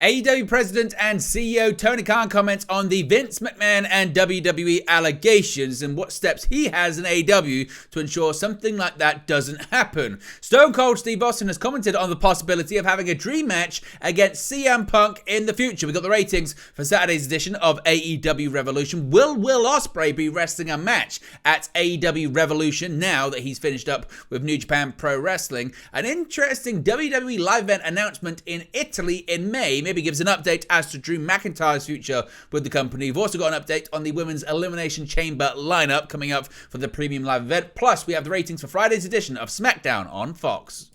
AEW President and CEO Tony Khan comments on the Vince McMahon and WWE allegations and what steps he has in AEW to ensure something like that doesn't happen. Stone Cold Steve Austin has commented on the possibility of having a dream match against CM Punk in the future. We got the ratings for Saturday's edition of AEW Revolution. Will Ospreay be wrestling a match at AEW Revolution now that he's finished up with New Japan Pro Wrestling? An interesting WWE live event announcement in Italy in May. Maybe gives an update as to Drew McIntyre's future with the company. We've also got an update on the Women's Elimination Chamber lineup coming up for the premium live event. Plus, we have the ratings for Friday's edition of SmackDown on Fox.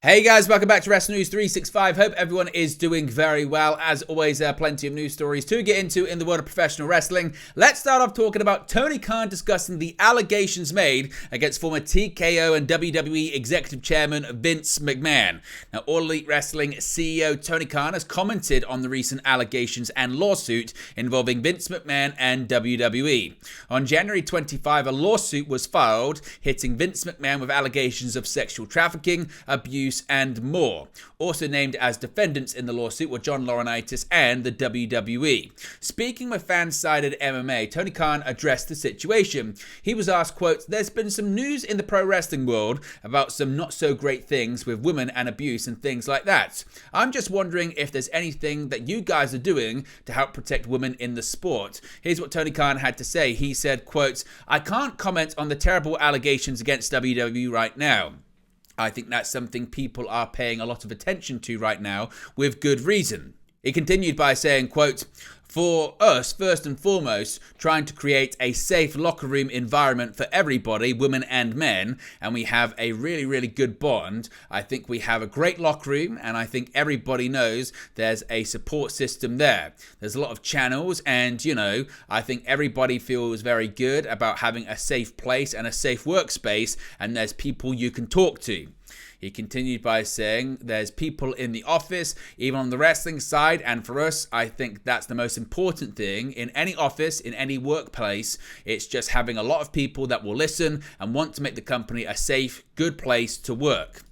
Hey guys, welcome back to Wrestling News 365. Hope everyone is doing very well. As always, there are plenty of news stories to get into in the world of professional wrestling. Let's start off talking about Tony Khan discussing the allegations made against former TKO and WWE Executive Chairman Vince McMahon. Now, All Elite Wrestling CEO Tony Khan has commented on the recent allegations and lawsuit involving Vince McMahon and WWE. On January 25, a lawsuit was filed hitting Vince McMahon with allegations of sexual trafficking, abuse, and more. Also named as defendants in the lawsuit were John Laurinaitis and the WWE. Speaking with Fansided MMA, Tony Khan addressed the situation. He was asked, quote, "There's been some news in the pro wrestling world about some not so great things with women and abuse and things like that. I'm just wondering if there's anything that you guys are doing to help protect women in the sport." Here's what Tony Khan had to say. He said, quote, "I can't comment on the terrible allegations against WWE right now. I think that's something people are paying a lot of attention to right now with good reason." He continued by saying, quote, "For us, first and foremost, trying to create a safe locker room environment for everybody, women and men, and we have a really, really good bond. I think we have a great locker room, and I think everybody knows there's a support system there. There's a lot of channels, and, I think everybody feels very good about having a safe place and a safe workspace, and there's people you can talk to." He continued by saying, "There's people in the office, even on the wrestling side, and for us, I think that's the most important thing in any office, in any workplace. It's just having a lot of people that will listen and want to make the company a safe, good place to work."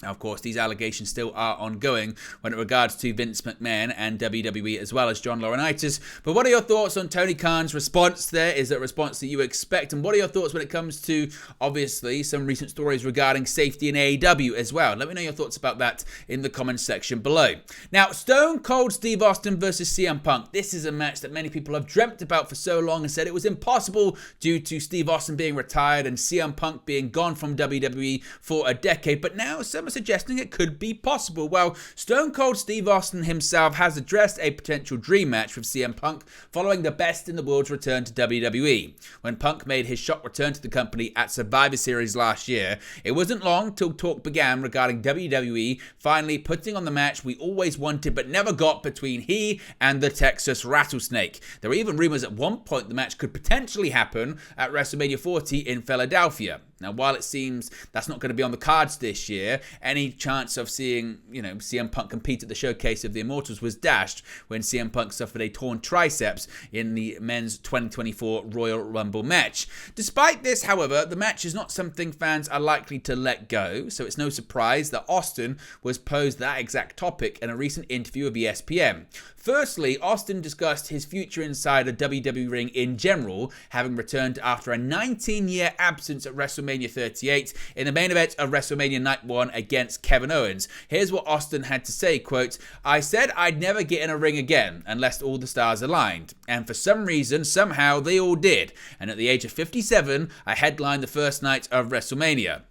Now, of course, these allegations still are ongoing when it regards to Vince McMahon and WWE as well as John Laurinaitis. But what are your thoughts on Tony Khan's response there? Is it a response that you expect? And what are your thoughts when it comes to, obviously, some recent stories regarding safety in AEW as well? Let me know your thoughts about that in the comments section below. Now, Stone Cold Steve Austin versus CM Punk. This is a match that many people have dreamt about for so long and said it was impossible due to Steve Austin being retired and CM Punk being gone from WWE for a decade. But now, some suggesting it could be possible. Well, Stone Cold Steve Austin himself has addressed a potential dream match with CM Punk following the Best in the World's return to WWE. When Punk made his shock return to the company at Survivor Series last year, it wasn't long till talk began regarding WWE finally putting on the match we always wanted but never got between he and the Texas Rattlesnake. There were even rumors at one point the match could potentially happen at WrestleMania 40 in Philadelphia. Now, while it seems that's not going to be on the cards this year, any chance of seeing, CM Punk compete at the Showcase of the Immortals was dashed when CM Punk suffered a torn triceps in the men's 2024 Royal Rumble match. Despite this, however, the match is not something fans are likely to let go, so it's no surprise that Austin was posed that exact topic in a recent interview with ESPN. Firstly, Austin discussed his future inside a WWE ring in general, having returned after a 19-year absence at WrestleMania 38 in the main event of WrestleMania Night 1 against Kevin Owens. Here's what Austin had to say, quote, "I said I'd never get in a ring again unless all the stars aligned. And for some reason, somehow they all did. And at the age of 57, I headlined the first night of WrestleMania.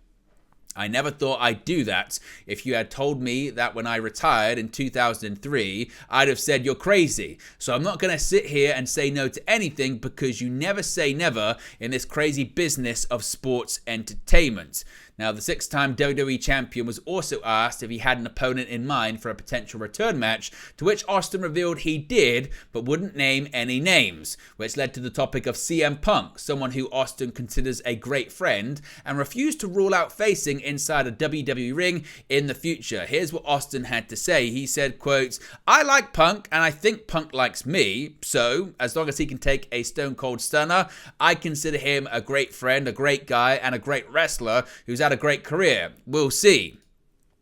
I never thought I'd do that. If you had told me that when I retired in 2003, I'd have said you're crazy. So I'm not going to sit here and say no to anything because you never say never in this crazy business of sports entertainment." Now, the 6-time WWE champion was also asked if he had an opponent in mind for a potential return match, to which Austin revealed he did, but wouldn't name any names, which led to the topic of CM Punk, someone who Austin considers a great friend, and refused to rule out facing inside a WWE ring in the future. Here's what Austin had to say. He said, quote, "I like Punk, and I think Punk likes me, so as long as he can take a Stone Cold Stunner, I consider him a great friend, a great guy, and a great wrestler who's had a great career. We'll see."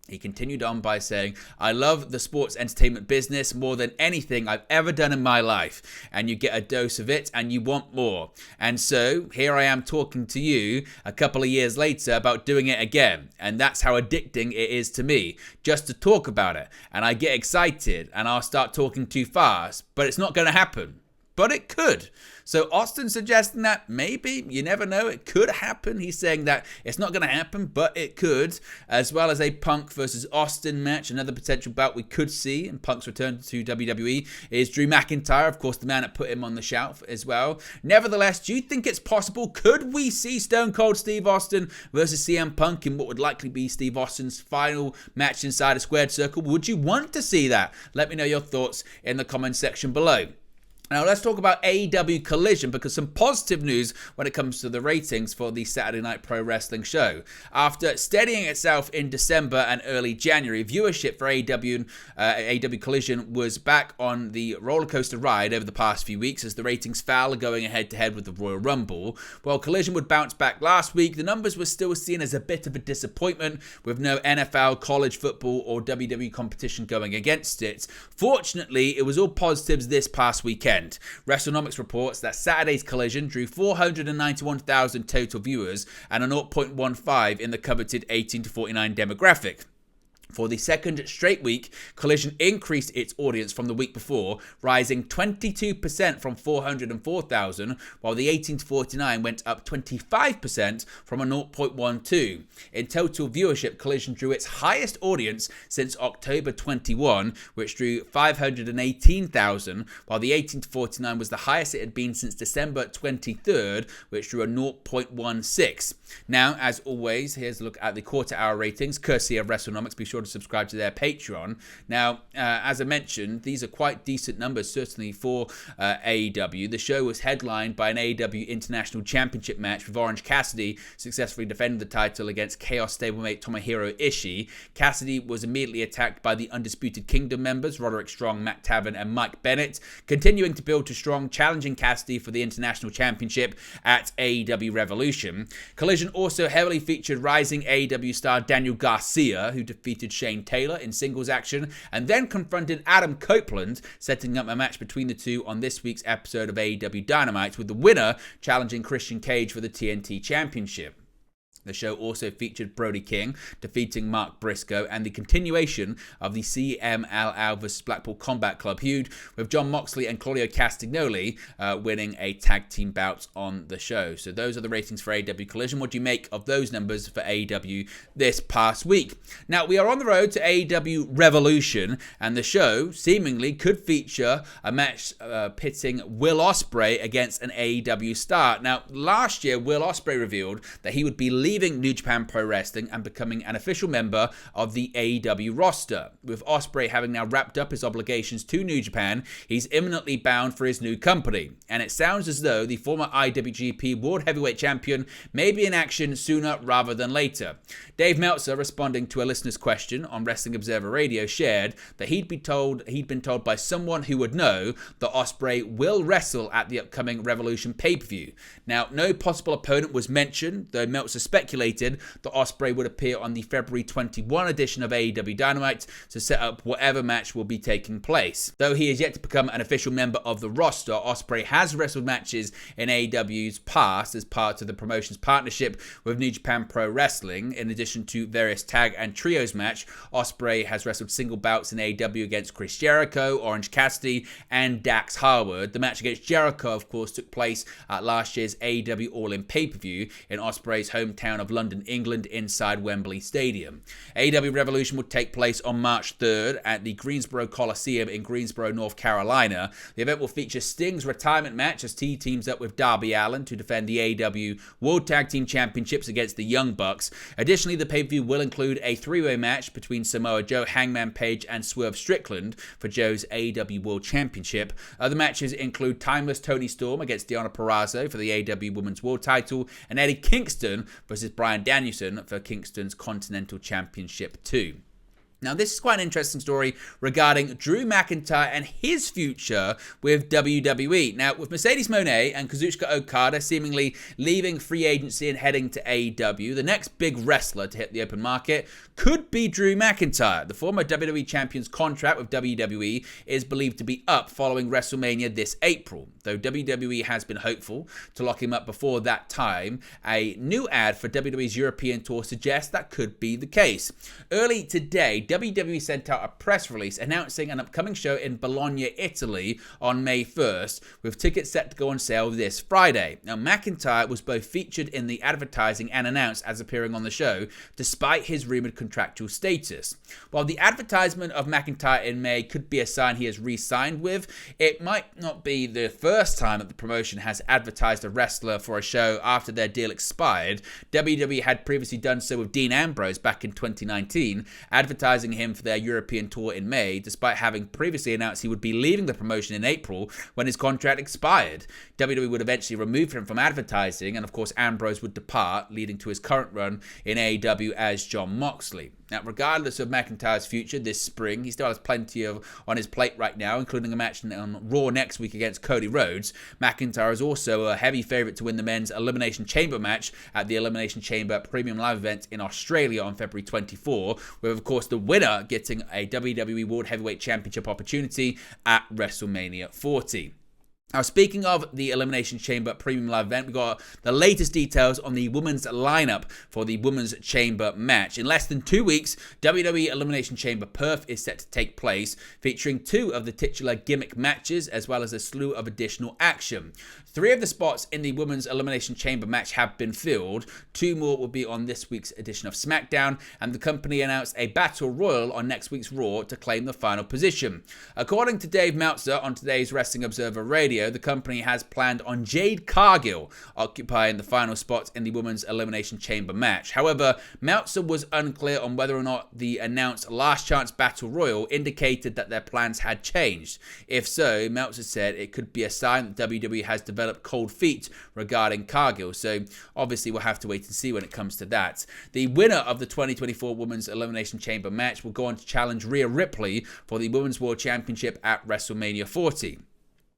He continued on by saying, "I love the sports entertainment business more than anything I've ever done in my life, and you get a dose of it and you want more. And so here I am talking to you a couple of years later about doing it again, and that's how addicting it is to me, just to talk about it. And I get excited and I'll start talking too fast, but it's not going to happen. But it could." So Austin suggesting that maybe, you never know, it could happen. He's saying that it's not going to happen, but it could, as well as a Punk versus Austin match. Another potential bout we could see in Punk's return to WWE is Drew McIntyre, of course, the man that put him on the shelf as well. Nevertheless, do you think it's possible? Could we see Stone Cold Steve Austin versus CM Punk in what would likely be Steve Austin's final match inside a squared circle? Would you want to see that? Let me know your thoughts in the comment section below. Now let's talk about AEW Collision, because some positive news when it comes to the ratings for the Saturday Night Pro Wrestling show. After steadying itself in December and early January, viewership for AEW Collision was back on the roller coaster ride over the past few weeks as the ratings fell going head to head with the Royal Rumble. While Collision would bounce back last week, the numbers were still seen as a bit of a disappointment with no NFL, college football or WWE competition going against it. Fortunately, it was all positives this past weekend. WrestleNomics reports that Saturday's Collision drew 491,000 total viewers and a 0.15 in the coveted 18 to 49 demographic. For the second straight week, Collision increased its audience from the week before, rising 22% from 404,000, while the 18 to 49 went up 25% from a 0.12. In total viewership, Collision drew its highest audience since October 21, which drew 518,000, while the 18 to 49 was the highest it had been since December 23rd, which drew a 0.16. Now, as always, here's a look at the quarter-hour ratings, courtesy of WrestleNomics. Be sure to subscribe to their Patreon. Now, as I mentioned, these are quite decent numbers, certainly for AEW. The show was headlined by an AEW International Championship match with Orange Cassidy successfully defending the title against Chaos stablemate Tomohiro Ishii. Cassidy was immediately attacked by the Undisputed Kingdom members, Roderick Strong, Matt Taven, and Mike Bennett, continuing to build to Strong, challenging Cassidy for the International Championship at AEW Revolution. Collision also heavily featured rising AEW star Daniel Garcia, who defeated Shane Taylor in singles action and then confronted Adam Copeland, setting up a match between the two on this week's episode of AEW Dynamite, with the winner challenging Christian Cage for the TNT Championship. The show also featured Brody King defeating Mark Briscoe and the continuation of the CMLL vs Blackpool Combat Club feud, with Jon Moxley and Claudio Castagnoli winning a tag team bout on the show. So those are the ratings for AEW Collision. What do you make of those numbers for AEW this past week? Now, we are on the road to AEW Revolution, and the show seemingly could feature a match pitting Will Ospreay against an AEW star. Now, last year, Will Ospreay revealed that he would be leaving New Japan Pro Wrestling and becoming an official member of the AEW roster. With Ospreay having now wrapped up his obligations to New Japan, he's imminently bound for his new company. And it sounds as though the former IWGP World Heavyweight Champion may be in action sooner rather than later. Dave Meltzer, responding to a listener's question on Wrestling Observer Radio, shared that he'd been told by someone who would know that Ospreay will wrestle at the upcoming Revolution pay-per-view. Now, no possible opponent was mentioned, though Meltzer speculated that Ospreay would appear on the February 21 edition of AEW Dynamite to set up whatever match will be taking place. Though he is yet to become an official member of the roster, Ospreay has wrestled matches in AEW's past as part of the promotion's partnership with New Japan Pro Wrestling. In addition to various tag and trios match, Ospreay has wrestled single bouts in AEW against Chris Jericho, Orange Cassidy, and Dax Harwood. The match against Jericho, of course, took place at last year's AEW All-In pay-per-view in Ospreay's hometown town of London, England, inside Wembley Stadium. AEW Revolution will take place on March 3rd at the Greensboro Coliseum in Greensboro, North Carolina. The event will feature Sting's retirement match as he teams up with Darby Allin to defend the AEW World Tag Team Championships against the Young Bucks. Additionally, the pay-per-view will include a three-way match between Samoa Joe, Hangman Page, and Swerve Strickland for Joe's AEW World Championship. Other matches include Timeless Toni Storm against Deonna Purrazzo for the AEW Women's World Title, and Eddie Kingston versus Bryan Danielson for Kingston's Continental Championship 2. Now, this is quite an interesting story regarding Drew McIntyre and his future with WWE. Now, with Mercedes Moné and Kazuchika Okada seemingly leaving free agency and heading to AEW, the next big wrestler to hit the open market could be Drew McIntyre. The former WWE Champion's contract with WWE is believed to be up following WrestleMania this April. Though WWE has been hopeful to lock him up before that time, a new ad for WWE's European tour suggests that could be the case. Early today, WWE sent out a press release announcing an upcoming show in Bologna, Italy on May 1st, with tickets set to go on sale this Friday. Now, McIntyre was both featured in the advertising and announced as appearing on the show, despite his rumored contractual status. While the advertisement of McIntyre in May could be a sign he has re-signed with, it might not be the first time that the promotion has advertised a wrestler for a show after their deal expired. WWE had previously done so with Dean Ambrose back in 2019, advertising him for their European tour in May, despite having previously announced he would be leaving the promotion in April when his contract expired. WWE would eventually remove him from advertising, and of course Ambrose would depart, leading to his current run in AEW as Jon Moxley. Now, regardless of McIntyre's future this spring, he still has plenty on his plate right now, including a match on Raw next week against Cody Rhodes. McIntyre is also a heavy favourite to win the men's Elimination Chamber match at the Elimination Chamber Premium Live event in Australia on February 24, with, of course, the winner getting a WWE World Heavyweight Championship opportunity at WrestleMania 40. Now, speaking of the Elimination Chamber Premium Live event, we've got the latest details on the women's lineup for the Women's Chamber match. In less than 2 weeks, WWE Elimination Chamber Perth is set to take place, featuring 2 of the titular gimmick matches, as well as a slew of additional action. 3 of the spots in the Women's Elimination Chamber match have been filled. 2 more will be on this week's edition of SmackDown, and the company announced a Battle Royal on next week's Raw to claim the final position. According to Dave Meltzer on today's Wrestling Observer Radio, the company has planned on Jade Cargill occupying the final spot in the Women's Elimination Chamber match. However, Meltzer was unclear on whether or not the announced Last Chance Battle Royal indicated that their plans had changed. If so, Meltzer said it could be a sign that WWE has developed cold feet regarding Cargill. So obviously we'll have to wait and see when it comes to that. The winner of the 2024 Women's Elimination Chamber match will go on to challenge Rhea Ripley for the Women's World Championship at WrestleMania 40.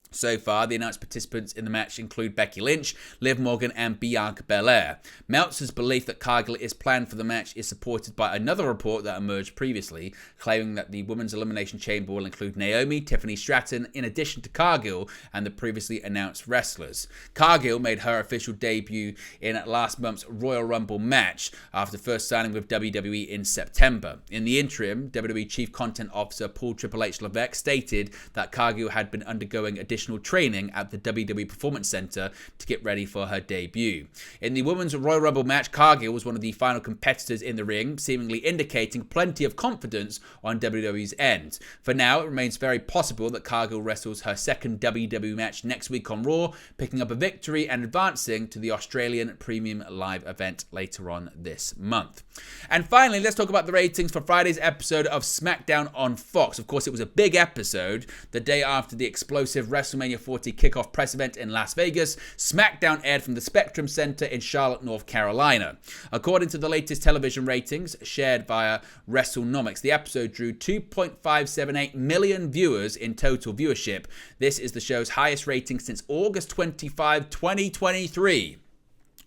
So far, the announced participants in the match include Becky Lynch, Liv Morgan, and Bianca Belair. Meltzer's belief that Cargill is planned for the match is supported by another report that emerged previously, claiming that the Women's Elimination Chamber will include Naomi, Tiffany Stratton, in addition to Cargill and the previously announced wrestlers. Cargill made her official debut in last month's Royal Rumble match after first signing with WWE in September. In the interim, WWE Chief Content Officer Paul Triple H Levesque stated that Cargill had been undergoing additional training at the WWE Performance Center to get ready for her debut. In the Women's Royal Rumble match, Cargill was one of the final competitors in the ring, seemingly indicating plenty of confidence on WWE's end. For now, it remains very possible that Cargill wrestles her second WWE match next week on Raw, picking up a victory and advancing to the Australian Premium Live event later on this month. And finally, let's talk about the ratings for Friday's episode of SmackDown on Fox. Of course, it was a big episode. The day after the explosive WrestleMania 40 kickoff press event in Las Vegas, SmackDown aired from the Spectrum Center in Charlotte, North Carolina. According to the latest television ratings shared via WrestleNomics, the episode drew 2.578 million viewers in total viewership. This is the show's highest rating since August 25, 2023.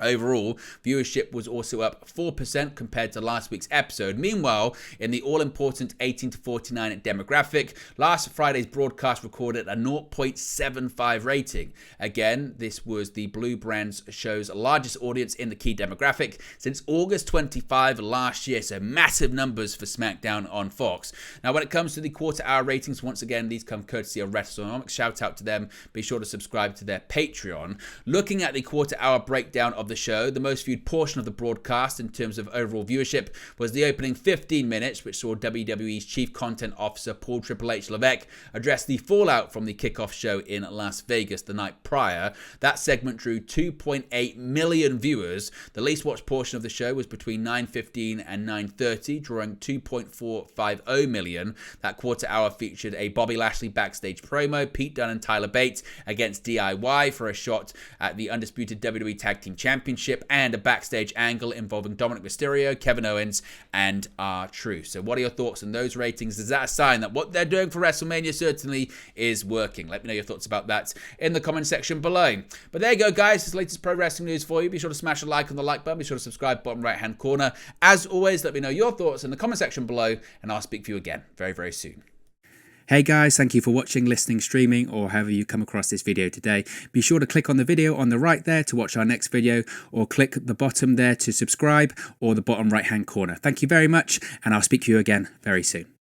Overall, viewership was also up 4% compared to last week's episode. Meanwhile, in the all-important 18 to 49 demographic, last Friday's broadcast recorded a 0.75 rating. Again, this was the Blue Brand's show's largest audience in the key demographic since August 25 last year, so massive numbers for SmackDown on Fox. Now, when it comes to the quarter-hour ratings, once again, these come courtesy of WrestleNomics. Shout out to them. Be sure to subscribe to their Patreon. Looking at the quarter-hour breakdown of the show, the most viewed portion of the broadcast in terms of overall viewership was the opening 15 minutes, which saw WWE's Chief Content Officer Paul Triple H Levesque address the fallout from the kickoff show in Las Vegas the night prior. That segment drew 2.8 million viewers. The least watched portion of the show was between 9:15 and 9:30, drawing 2.450 million. That quarter hour featured a Bobby Lashley backstage promo, Pete Dunne and Tyler Bate against DIY for a shot at the undisputed WWE Tag Team Championship, and a backstage angle involving Dominic Mysterio, Kevin Owens, and R-Truth. So what are your thoughts on those ratings? Is that a sign that what they're doing for WrestleMania certainly is working? Let me know your thoughts about that in the comment section below. But there you go, guys. This is the latest pro wrestling news for you. Be sure to smash a like on the like button. Be sure to subscribe, bottom right hand corner. As always, let me know your thoughts in the comment section below, and I'll speak to you again very, very soon. Hey guys, thank you for watching, listening, streaming, or however you come across this video today. Be sure to click on the video on the right there to watch our next video, or click the bottom there to subscribe, or the bottom right hand corner. Thank you very much, and I'll speak to you again very soon.